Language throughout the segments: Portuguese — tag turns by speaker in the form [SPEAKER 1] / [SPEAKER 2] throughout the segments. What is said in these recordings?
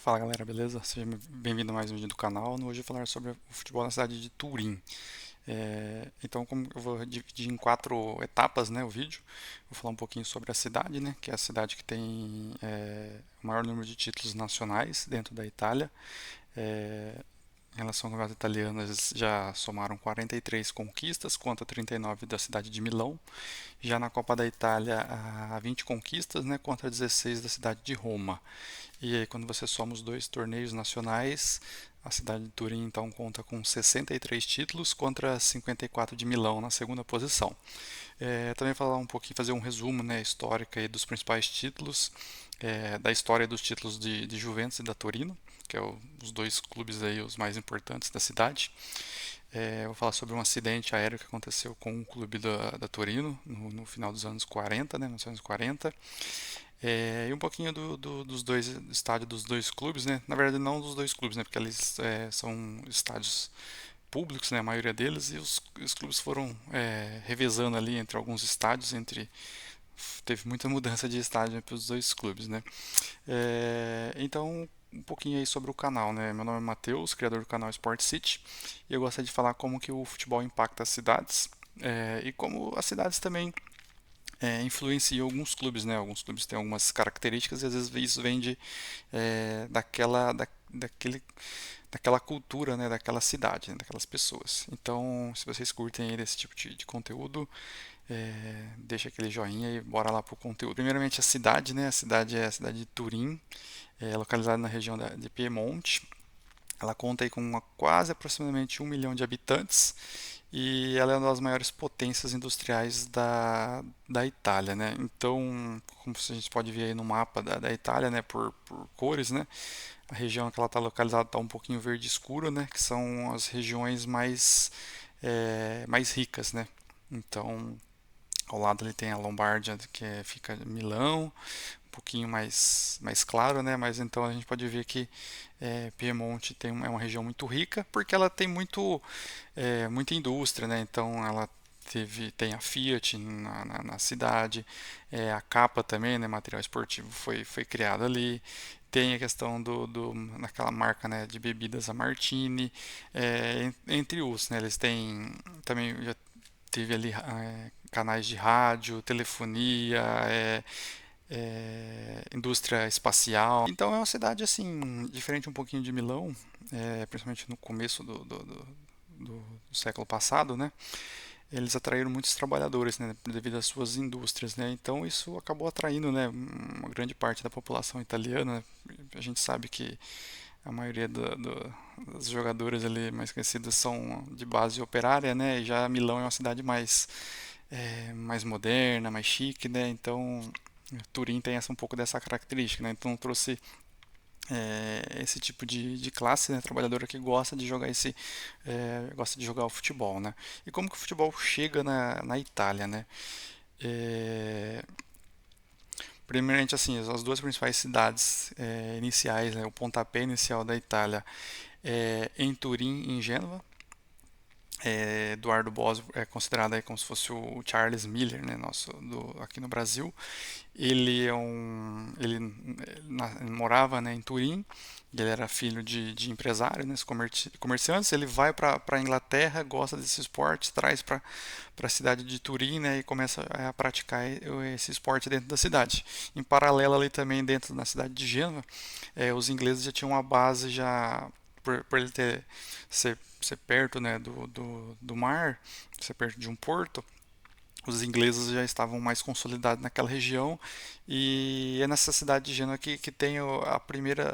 [SPEAKER 1] Fala galera, beleza? Seja bem-vindo a mais um vídeo do canal. Hoje eu vou falar sobre o futebol na cidade de Turim. Então, como eu vou dividir em quatro etapas, né, o vídeo, vou falar um pouquinho sobre a cidade, né, que é a cidade que tem o maior número de títulos nacionais dentro da Itália. É, Em relação ao campeonato italiano, eles já somaram 43 conquistas contra 39 da cidade de Milão. Já na Copa da Itália, há 20 conquistas, né, contra 16 da cidade de Roma. E aí, quando você soma os dois torneios nacionais, a cidade de Turim então conta com 63 títulos contra 54 de Milão na segunda posição. Também falar um pouquinho, fazer um resumo, né, histórico aí dos principais títulos, da história dos títulos de Juventus e da Torino, que é os dois clubes aí os mais importantes da cidade. Vou falar sobre um acidente aéreo que aconteceu com o clube da Torino no final dos anos 40, né, 1940. E um pouquinho dos dois estádios dos dois clubes, né? Na verdade, não dos dois clubes, né? Porque eles são estádios públicos, né? A maioria deles, e os clubes foram revezando ali entre alguns estádios, teve muita mudança de estádio para os dois clubes, né? Então, um pouquinho aí sobre o canal, né? Meu nome é Matheus, criador do canal Sport City, e eu gostaria de falar como que o futebol impacta as cidades e como as cidades também influencia alguns clubes, né? Alguns clubes têm algumas características e às vezes isso vem daquela cultura, né? Daquela cidade, né? Daquelas pessoas. Então, se vocês curtem aí desse tipo de conteúdo, deixa aquele joinha e bora lá pro conteúdo. Primeiramente a cidade, né? A cidade é a cidade de Turim, localizada na região de Piemonte. Ela conta aí com quase aproximadamente 1 milhão de habitantes e ela é uma das maiores potências industriais da Itália, né? Então, como a gente pode ver aí no mapa da Itália, né, por cores, né, a região que ela está localizada está um pouquinho verde escuro, né, que são as regiões mais ricas, né? Então, ao lado ele tem a Lombardia, fica Milão, um pouquinho mais claro, né? Mas então a gente pode ver que Piemonte é uma região muito rica porque ela tem muita indústria, né? Então ela tem a Fiat na cidade, a Capa também, né? Material esportivo foi criado ali. Tem a questão naquela marca, né, de bebidas, a Martini, entre os, né? Eles têm também já teve ali canais de rádio, telefonia, indústria espacial. Então é uma cidade assim diferente um pouquinho de Milão, principalmente no começo do século passado, né? Eles atraíram muitos trabalhadores, né, devido às suas indústrias, né? Então isso acabou atraindo, né, uma grande parte da população italiana. A gente sabe que a maioria dos jogadores ali mais conhecidos são de base operária, né? E já Milão é uma cidade mais moderna, mais chique, né? Então Turim tem um pouco dessa característica, né? Então trouxe esse tipo de classe, né, trabalhadora que gosta de jogar o futebol, né? E como que o futebol chega na Itália, né? É, Primeiramente, assim, as duas principais cidades iniciais, né, o pontapé inicial da Itália em Turim e em Gênova. Eduardo Bosio é considerado aí como se fosse o Charles Miller, né, aqui no Brasil. Ele morava, né, em Turim. Ele era filho de empresário, né, comerciantes. Ele vai para a Inglaterra, gosta desse esporte, traz para a cidade de Turim, né, e começa a praticar esse esporte dentro da cidade. Em paralelo ali também dentro da cidade de Gênova, os ingleses já tinham uma base já por ele ser perto, né, do mar, ser perto de um porto. Os ingleses já estavam mais consolidados naquela região e é nessa cidade de Gênova que tem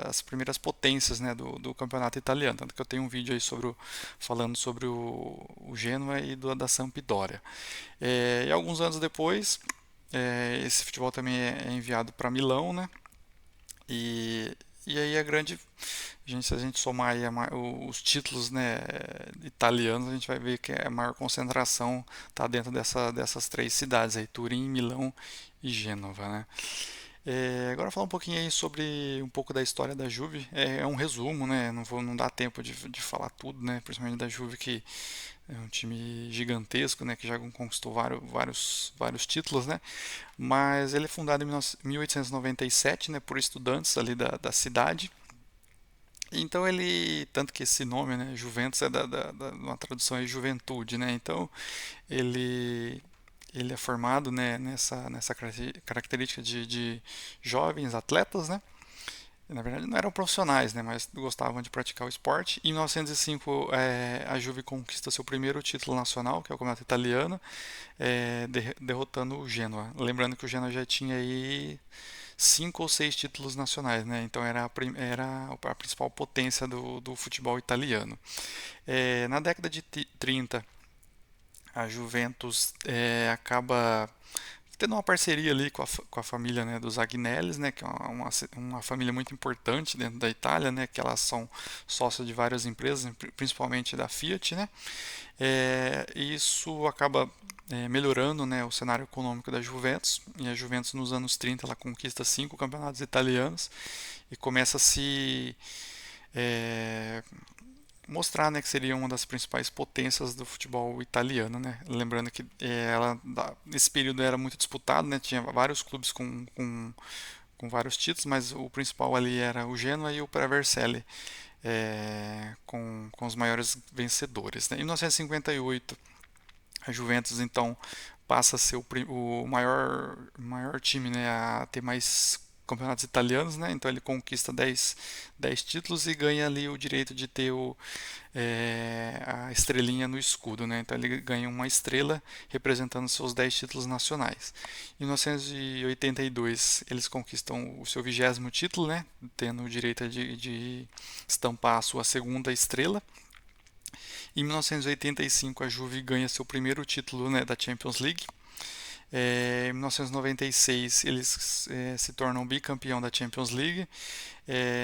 [SPEAKER 1] as primeiras potências, né, do campeonato italiano. Tanto que eu tenho um vídeo aí falando sobre o Genoa e da Sampdoria. E alguns anos depois, esse futebol também é enviado para Milão, né? E aí se a gente somar aí os títulos, né, italianos, a gente vai ver que a maior concentração está dentro dessas três cidades aí, Turim, Milão e Gênova, né? Agora falar um pouquinho aí sobre um pouco da história da Juve. É um resumo, né? Não dá tempo de falar tudo, né? Principalmente da Juve, que é um time gigantesco, né? Que já conquistou vários títulos, né? Mas ele é fundado em 1897, né? Por estudantes ali da cidade. Então ele, tanto que esse nome, né, Juventus é uma tradução aí juventude, né? Então ele ele é formado, né, nessa característica de jovens atletas, né? Na verdade não eram profissionais, né, mas gostavam de praticar o esporte. Em 1905 a Juve conquista seu primeiro título nacional, que é o Campeonato Italiano, derrotando o Genoa. Lembrando que o Genoa já tinha aí 5 ou 6 títulos nacionais, né? Então era a principal potência do futebol italiano. Na década de 30, a Juventus acaba tendo uma parceria ali com a família, né, dos Agnellis, né, que é uma família muito importante dentro da Itália, né, que elas são sócios de várias empresas, principalmente da Fiat, né. Isso acaba melhorando, né, o cenário econômico da Juventus, e a Juventus nos anos 30 ela conquista 5 campeonatos italianos e começa a se é, mostrar, né, que seria uma das principais potências do futebol italiano, né? Lembrando que nesse período era muito disputado, né? Tinha vários clubes com vários títulos, mas o principal ali era o Genoa e o Prevercelli, com os maiores vencedores, né? Em 1958, a Juventus então passa a ser o maior time, né, a ter mais campeonatos italianos, né? Então ele conquista 10 títulos e ganha ali o direito de ter a estrelinha no escudo, né? Então ele ganha uma estrela representando seus 10 títulos nacionais. Em 1982 eles conquistam o seu 20º título, né? Tendo o direito de estampar a sua segunda estrela. Em 1985 a Juve ganha seu primeiro título, né, da Champions League. Em 1996 eles se tornam bicampeão da Champions League.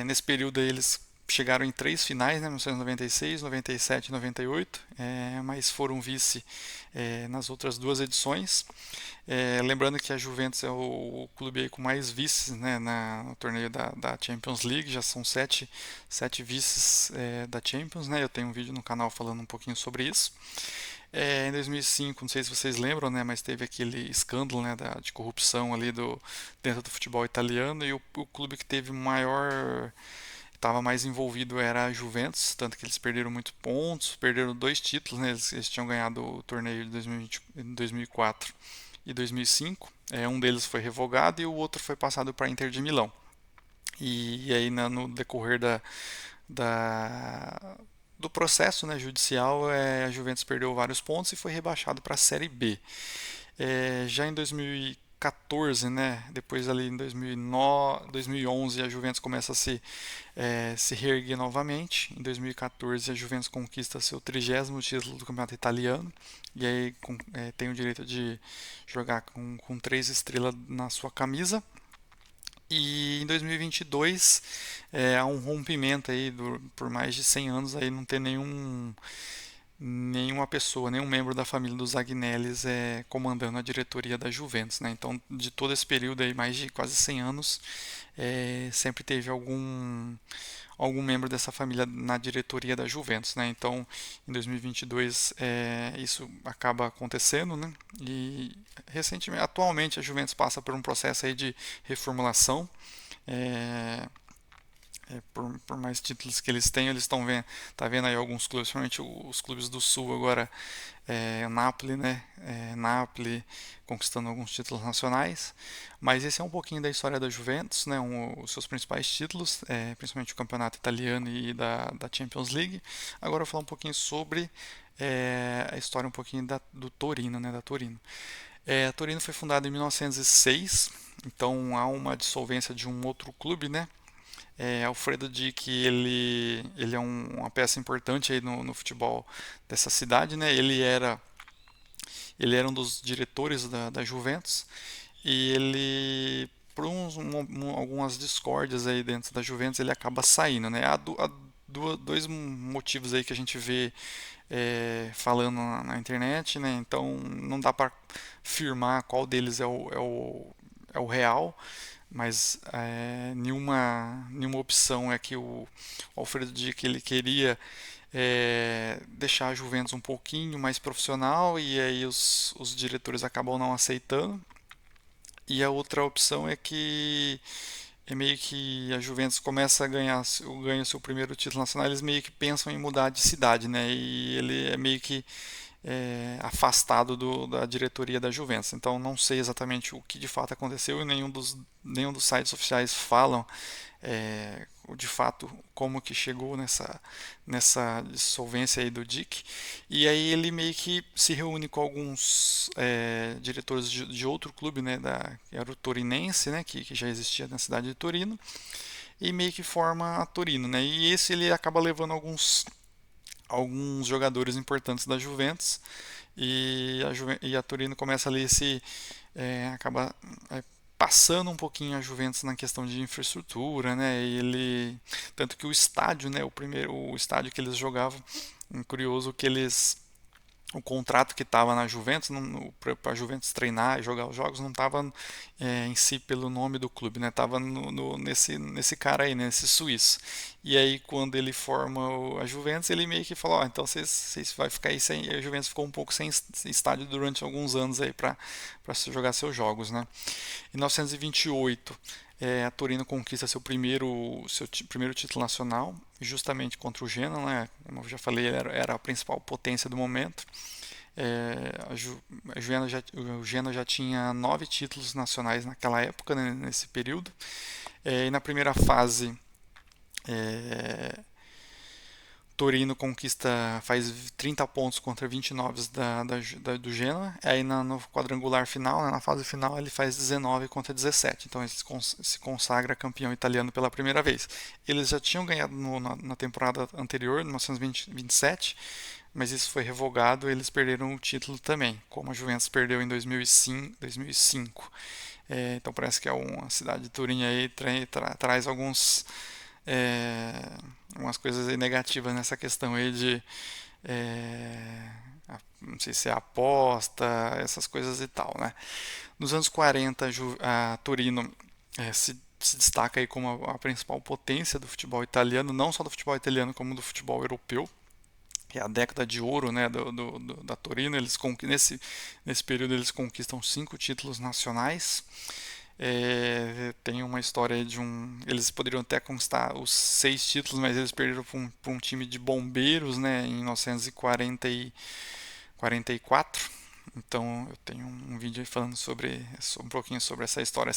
[SPEAKER 1] Nesse período eles chegaram em 3 finais, né, 1996, 97 e 98, mas foram vice nas outras 2 edições. Lembrando que a Juventus é o clube aí com mais vices, né, no torneio da Champions League, já são 7 vices da Champions, né, eu tenho um vídeo no canal falando um pouquinho sobre isso. Em 2005, não sei se vocês lembram, né, mas teve aquele escândalo, né, de corrupção ali dentro do futebol italiano, e o clube que teve maior estava mais envolvido era a Juventus, tanto que eles perderam muitos pontos, perderam 2 títulos, né? Eles tinham ganhado o torneio de 2020, 2004 e 2005. Um deles foi revogado e o outro foi passado para a Inter de Milão. E aí no decorrer da, do processo, né, judicial, a Juventus perdeu vários pontos e foi rebaixado para a Série B. Já em 2014, né, depois ali em 2009, 2011 a Juventus começa a se reerguer novamente. Em 2014 a Juventus conquista seu 30º título do campeonato italiano e aí tem o direito de jogar com 3 estrelas na sua camisa. E em 2022 há um rompimento aí por mais de 100 anos aí não ter nenhuma pessoa, nenhum membro da família dos Agnellis comandando a diretoria da Juventus, né? Então, de todo esse período aí, mais de quase 100 anos, sempre teve algum membro dessa família na diretoria da Juventus, né? Então, em 2022 isso acaba acontecendo, né? E recentemente, atualmente a Juventus passa por um processo aí de reformulação. É, por mais títulos que eles têm, eles estão vendo, tá vendo aí alguns clubes, principalmente os clubes do Sul agora, o Napoli, né? Napoli conquistando alguns títulos nacionais. Mas esse é um pouquinho da história da Juventus, né? Os seus principais títulos, principalmente o campeonato italiano e da Champions League. Agora eu vou falar um pouquinho sobre a história um pouquinho do Torino, né? Da Torino. A Torino foi fundada em 1906, então há uma dissolvência de um outro clube, né? Alfredo Dick, ele é uma peça importante aí no futebol dessa cidade, né? Ele era um dos diretores da Juventus e ele, por algumas discórdias aí dentro da Juventus, ele acaba saindo, né? Há 2 motivos aí que a gente vê falando na internet, né? Então não dá para afirmar qual deles é o real, mas nenhuma opção é que o Alfredo Dick ele queria deixar a Juventus um pouquinho mais profissional e aí os diretores acabam não aceitando. E a outra opção é que é meio que a Juventus começa a ganha seu primeiro título nacional, eles meio que pensam em mudar de cidade, né? E ele é meio que afastado da diretoria da Juventus. Então não sei exatamente o que de fato aconteceu e nenhum dos sites oficiais falam de fato como que chegou nessa dissolvência aí do Dick. E aí ele meio que se reúne com alguns diretores de outro clube, né, que era o Torinense, né, que já existia na cidade de Torino, e meio que forma a Torino, né? E esse ele acaba levando alguns jogadores importantes da Juventus e a Torino começa ali acaba passando um pouquinho a Juventus na questão de infraestrutura, né? E ele tanto que o estádio, né, o estádio que eles jogavam, curioso que eles o contrato que estava na Juventus, para a Juventus treinar e jogar os jogos, não estava em si pelo nome do clube, né? Tava nesse cara aí, né? Nesse suíço. E aí, quando ele forma a Juventus, ele meio que falou: Ó, então vocês vai ficar aí sem. E a Juventus ficou um pouco sem estádio durante alguns anos aí para jogar seus jogos, né? Em 1928, a Torino conquista seu primeiro título nacional, justamente contra o Genoa, né? Como eu já falei, ele era a principal potência do momento. O Genoa já tinha 9 títulos nacionais naquela época, né, nesse período. E na primeira fase, é, Torino faz 30 pontos contra 29 do Genoa. Aí no quadrangular final, né, na fase final, ele faz 19 contra 17. Então ele se consagra campeão italiano pela primeira vez. Eles já tinham ganhado na temporada anterior, 1927, mas isso foi revogado e eles perderam o título também, como a Juventus perdeu em 2005. Então parece que uma cidade de Turim aí traz é, algumas coisas aí negativas nessa questão aí de é, não sei se é aposta, essas coisas e tal, né? Nos anos 40, a Torino se destaca aí como a principal potência do futebol italiano, não só do futebol italiano, como do futebol europeu, que é a década de ouro, né, da Torino. Nesse período eles conquistam 5 títulos nacionais. Tem uma história de eles poderiam até conquistar os 6 títulos, mas eles perderam para um time de bombeiros, né, em 1944. Então eu tenho um vídeo aí falando um pouquinho sobre essa história,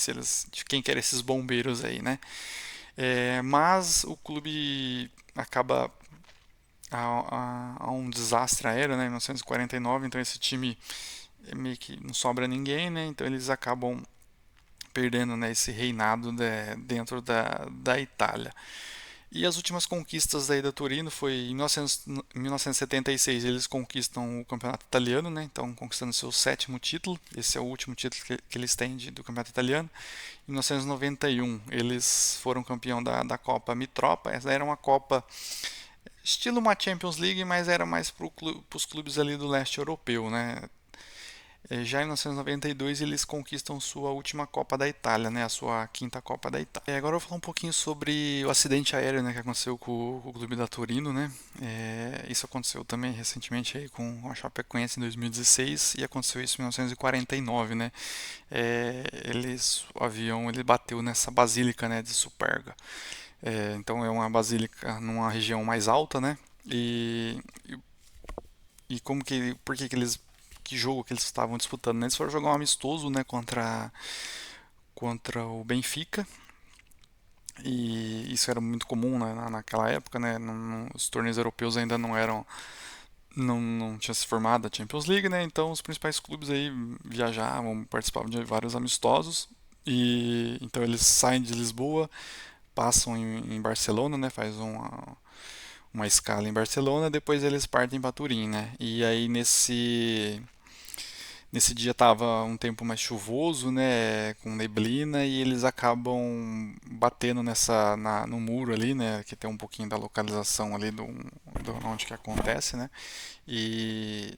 [SPEAKER 1] de quem que eram esses bombeiros aí, né? Mas o clube acaba a um desastre aéreo, né, em 1949. Então esse time meio que não sobra ninguém, né? Então eles acabam perdendo, né, esse reinado, né, dentro da Itália. E as últimas conquistas aí da Torino foi em 1976 eles conquistam o campeonato italiano, né? Então conquistando seu 7º título. Esse é o último título que eles têm do campeonato italiano. Em 1991 eles foram campeão da Copa Mitropa. Essa era uma Copa estilo uma Champions League, mas era mais para os clubes ali do leste europeu, né? Já em 1992 eles conquistam sua última Copa da Itália, né? A sua quinta Copa da Itália. Agora eu vou falar um pouquinho sobre o acidente aéreo, né, que aconteceu com o clube da Torino, né? Isso aconteceu também recentemente aí com a Chapecoense em 2016 e aconteceu isso em 1949, né? O avião ele bateu nessa basílica, né, de Superga. Então é uma basílica numa região mais alta, né? E por que que jogo que eles estavam disputando, né? Eles foram jogar um amistoso, né, contra o Benfica. E isso era muito comum, né, naquela época, né? Os torneios europeus ainda não tinha se formado a Champions League, né? Então os principais clubes aí viajavam, participavam de vários amistosos. E então eles saem de Lisboa, passam em Barcelona, né? Faz uma escala em Barcelona, depois eles partem para Turim, né? E aí nesse dia tava um tempo mais chuvoso, né, com neblina, e eles acabam batendo no muro ali, né, que tem um pouquinho da localização ali do onde que acontece, né? E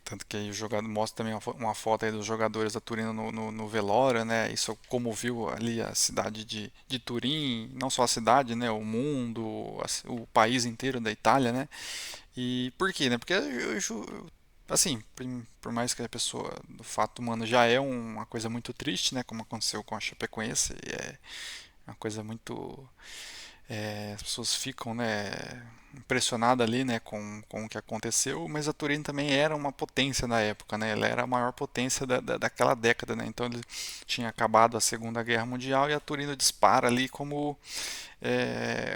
[SPEAKER 1] tanto que aí o jogador mostra também uma foto aí dos jogadores da Turino no velório, né? Isso comoveu ali a cidade de Turim, não só a cidade, né? O mundo, o país inteiro da Itália, né? E por quê, né? Porque assim, por mais que a pessoa, do fato humano, já é uma coisa muito triste, né? Como aconteceu com a Chapecoense, é uma coisa muito as pessoas ficam, né, impressionadas ali, né, com o que aconteceu, mas a Turino também era uma potência na época, né, ela era a maior potência daquela década, né, então ele tinha acabado a Segunda Guerra Mundial e a Turino dispara ali como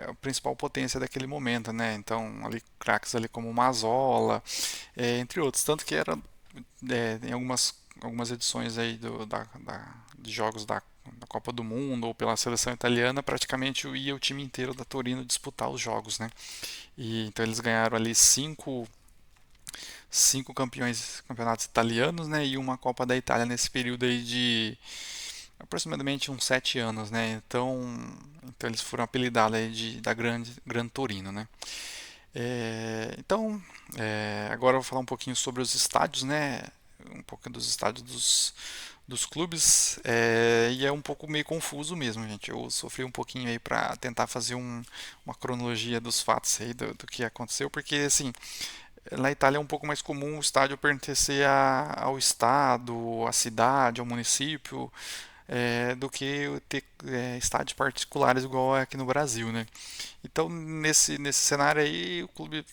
[SPEAKER 1] a principal potência daquele momento, né, então ali craques ali como Mazzola, entre outros, tanto que era em algumas edições aí de jogos da Copa do Mundo ou pela seleção italiana, praticamente ia o time inteiro da Torino disputar os jogos, né? E então eles ganharam ali cinco campeonatos italianos, né? E uma Copa da Itália nesse período aí de aproximadamente uns 7 anos, né? Então eles foram apelidados aí da Grande Torino, né? Agora eu vou falar um pouquinho sobre os estádios, né? Um pouco dos estádios dos clubes, e é um pouco meio confuso mesmo, gente. Eu sofri um pouquinho aí para tentar fazer uma cronologia dos fatos aí do que aconteceu, porque assim, na Itália é um pouco mais comum o estádio pertencer ao estado, à cidade, ao município, do que ter estádios particulares igual é aqui no Brasil, né? Então, nesse cenário aí, o clube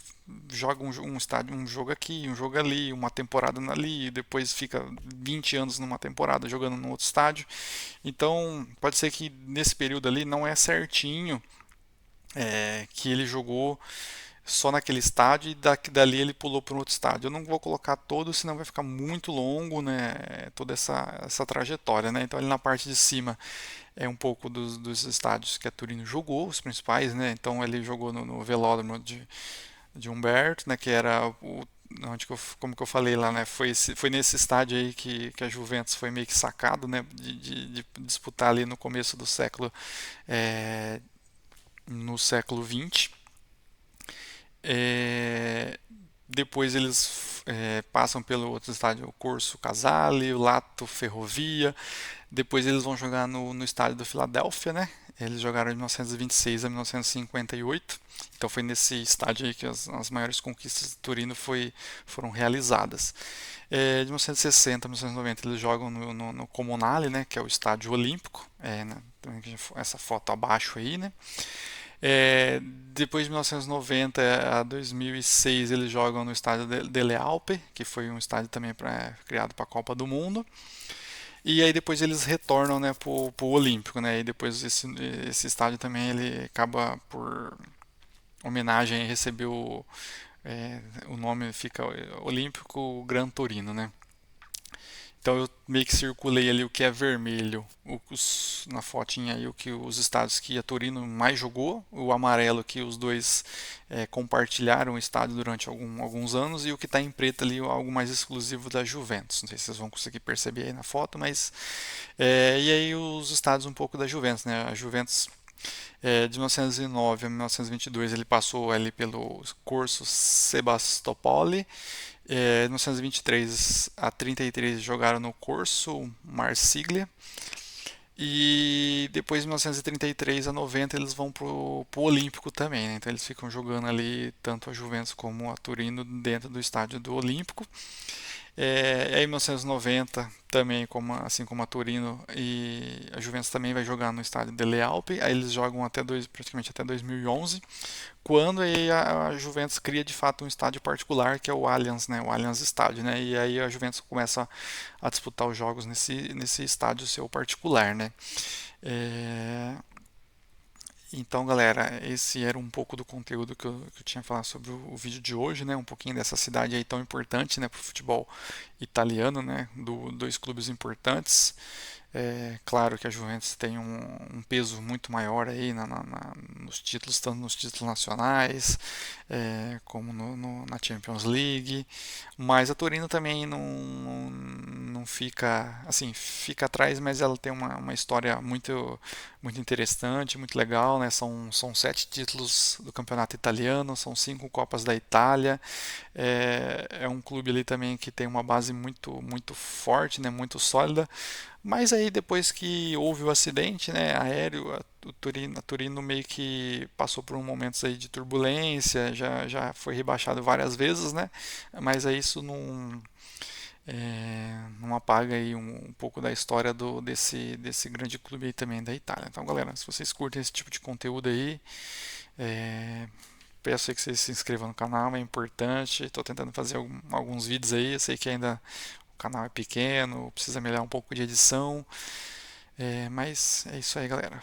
[SPEAKER 1] joga um estádio, um jogo aqui, um jogo ali, uma temporada ali, e depois fica 20 anos numa temporada jogando no outro estádio. Então, pode ser que nesse período ali não é certinho que ele jogou só naquele estádio e dali ele pulou para um outro estádio. Eu não vou colocar todo, senão vai ficar muito longo, né, toda essa trajetória, né? Então, ali na parte de cima é um pouco dos estádios que a Turino jogou, os principais, né? Então ele jogou no velódromo de Humberto, né? Que era onde como que eu falei lá, né? Foi nesse estádio aí que a Juventus foi meio que sacado, né? De disputar ali no começo do século, é, no século XX. É, depois eles passam pelo outro estádio, o Corso Casale, o Lato Ferrovia. Depois eles vão jogar no estádio do Filadélfia, né? Eles jogaram de 1926 a 1958. Então foi nesse estádio aí que as maiores conquistas de Turino foram realizadas. De 1960 a 1990 eles jogam no Comunale, né? Que é o estádio olímpico. Essa foto abaixo aí, né? Depois de 1990 a 2006 eles jogam no estádio Delle Alpi, que foi um estádio também criado para a Copa do Mundo. E aí depois eles retornam, né, pro Olímpico, né? E depois esse estádio também ele acaba por homenagem recebeu o nome fica Olímpico Gran Torino, né? Então eu meio que circulei ali o que é vermelho, na fotinha aí o que os estádios que a Torino mais jogou, o amarelo que os dois compartilharam o estádio durante alguns anos e o que está em preto ali algo mais exclusivo da Juventus. Não sei se vocês vão conseguir perceber aí na foto, mas e aí os estádios um pouco da Juventus, né? A Juventus de 1909 a 1922 ele passou ali pelo Corso Sebastopoli. De 1923 a 33 jogaram no Corso Marsiglia. E depois de 1933 a 90 eles vão pro Olímpico também, né? Então eles ficam jogando ali tanto a Juventus como a Turino dentro do estádio do Olímpico. Em 1990 também, assim como a Torino e a Juventus também vai jogar no estádio Delle Alpi. Aí eles jogam praticamente até 2011, quando aí a Juventus cria de fato um estádio particular que é o Allianz, né? O Allianz Estádio, né? E aí a Juventus começa a disputar os jogos nesse estádio seu particular, né? É, então, galera, esse era um pouco do conteúdo que eu tinha falado sobre o vídeo de hoje, né? Um pouquinho dessa cidade aí tão importante, né, para o futebol italiano, né? Dois clubes importantes. Claro que a Juventus tem um peso muito maior aí nos títulos, tanto nos títulos nacionais, como na Champions League, mas a Torino também não fica, assim, fica atrás, mas ela tem uma história muito interessante, muito legal, né? São 7 títulos do campeonato italiano, são 5 Copas da Itália, é um clube ali também que tem uma base muito forte, né? Muito sólida, mas aí depois que houve o acidente, né, aéreo, o Torino meio que passou por um momentos aí de turbulência, já foi rebaixado várias vezes, né? Mas aí isso não apaga aí um pouco da história desse grande clube aí também da Itália. Então, galera, se vocês curtem esse tipo de conteúdo aí, é, peço aí que vocês se inscrevam no canal, é importante. Estou tentando fazer alguns vídeos aí, eu sei que ainda o canal é pequeno, precisa melhorar um pouco de edição, mas é isso aí, galera.